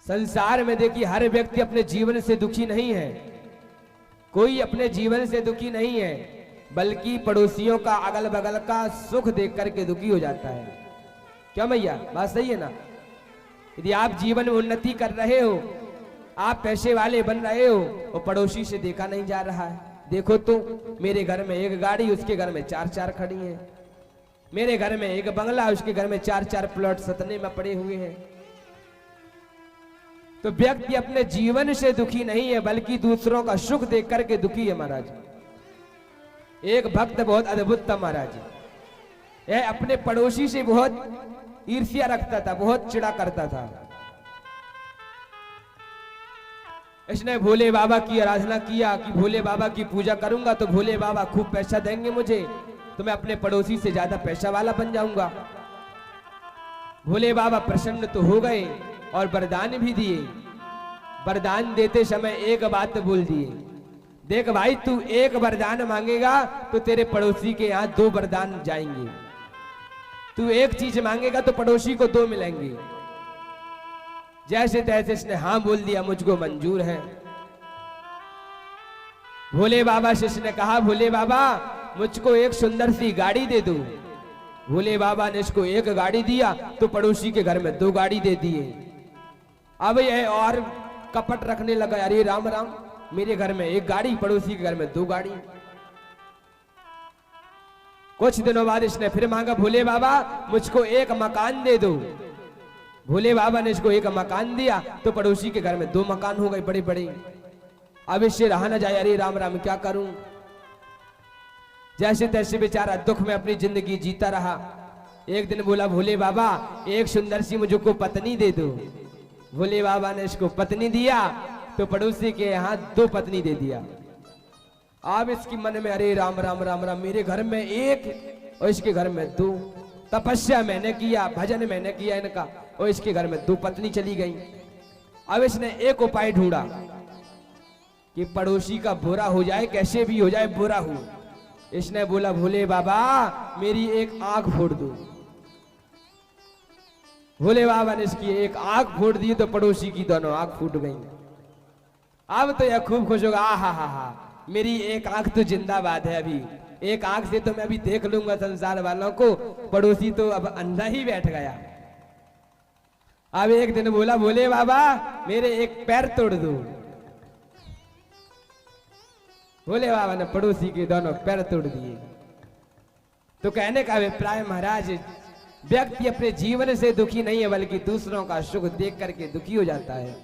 संसार में देखिए हर व्यक्ति अपने जीवन से दुखी नहीं है, कोई अपने जीवन से दुखी नहीं है, बल्कि पड़ोसियों का अगल बगल का सुख देख करके दुखी हो जाता है। क्या भैया बात सही है ना? यदि आप जीवन में उन्नति कर रहे हो, आप पैसे वाले बन रहे हो, और पड़ोसी से देखा नहीं जा रहा है। देखो तो मेरे घर में एक गाड़ी, उसके घर में 4-4 खड़ी है। मेरे घर में एक बंगला, उसके घर में 4-4 प्लॉट सतने में पड़े हुए हैं। तो व्यक्ति अपने जीवन से दुखी नहीं है, बल्कि दूसरों का सुख देख करके दुखी है महाराज। एक भक्त बहुत अद्भुत था महाराज, यह अपने पड़ोसी से बहुत ईर्ष्या रखता था, बहुत चिढ़ा करता था। इसने भोले बाबा की आराधना किया कि भोले बाबा की पूजा करूंगा तो भोले बाबा खूब पैसा देंगे मुझे, तो मैं अपने पड़ोसी से ज्यादा पैसा वाला बन जाऊंगा। भोले बाबा प्रसन्न तो हो गए और वरदान भी दिए। वरदान देते समय एक बात बोल दिए, देख भाई तू एक वरदान मांगेगा तो तेरे पड़ोसी के यहाँ 2 वरदान जाएंगे। तू एक चीज मांगेगा तो पड़ोसी को 2 मिलेंगे। जैसे तैसे इसने हाँ बोल दिया, मुझको मंजूर है। भोले बाबा से इसने कहा, भोले बाबा मुझको एक सुंदर सी गाड़ी दे दो। भोले बाबा ने इसको एक गाड़ी दिया तो पड़ोसी के घर में 2 गाड़ी दे दिए। अब यह और कपट रखने लगा, अरे राम राम, मेरे घर में 1 गाड़ी, पड़ोसी के घर में 2 गाड़ी। कुछ दिनों बाद इसने फिर मांगा, भोले बाबा मुझको एक मकान दे दो। भोले बाबा ने इसको एक मकान दिया तो पड़ोसी के घर में 2 मकान हो गए बड़े बड़े। अब इससे रहा न जाए, अरे राम राम क्या करूं। जैसे तैसे बेचारा दुख में अपनी जिंदगी जीता रहा। एक दिन बोला, भोले बाबा एक सुंदर सी मुझको पत्नी दे दो। भोले बाबा ने इसको पत्नी दिया तो पड़ोसी के यहाँ 2 पत्नी दे दिया। अब इसकी मन में, अरे राम राम राम राम, मेरे घर में 1 और इसके घर में 2। तपस्या मैंने किया, भजन मैंने किया इनका, और इसके घर में 2 पत्नी चली गई। अब इसने एक उपाय ढूंढा कि पड़ोसी का बुरा हो जाए, कैसे भी हो जाए बुरा हो। इसने बोला, भोले बाबा मेरी एक आंख फोड़ दो। भोले बाबा ने इसकी एक आंख फोड़ दी तो पड़ोसी की दोनों आंख फूट गई। अब तो यह खूब खुश होगा, हा, मेरी एक आंख तो जिंदाबाद है। अभी एक आंख से तो मैं अभी देख लूंगा संसार वालों को, पड़ोसी तो अब अंधा ही बैठ गया। अब एक दिन बोला, भोले बाबा मेरे एक पैर तोड़ दो। भोले बाबा ने पड़ोसी के दोनों पैर तोड़ दिए। तो कहने का अभिप्राय महाराज, व्यक्ति अपने जीवन से दुखी नहीं है, बल्कि दूसरों का सुख देख करके दुखी हो जाता है।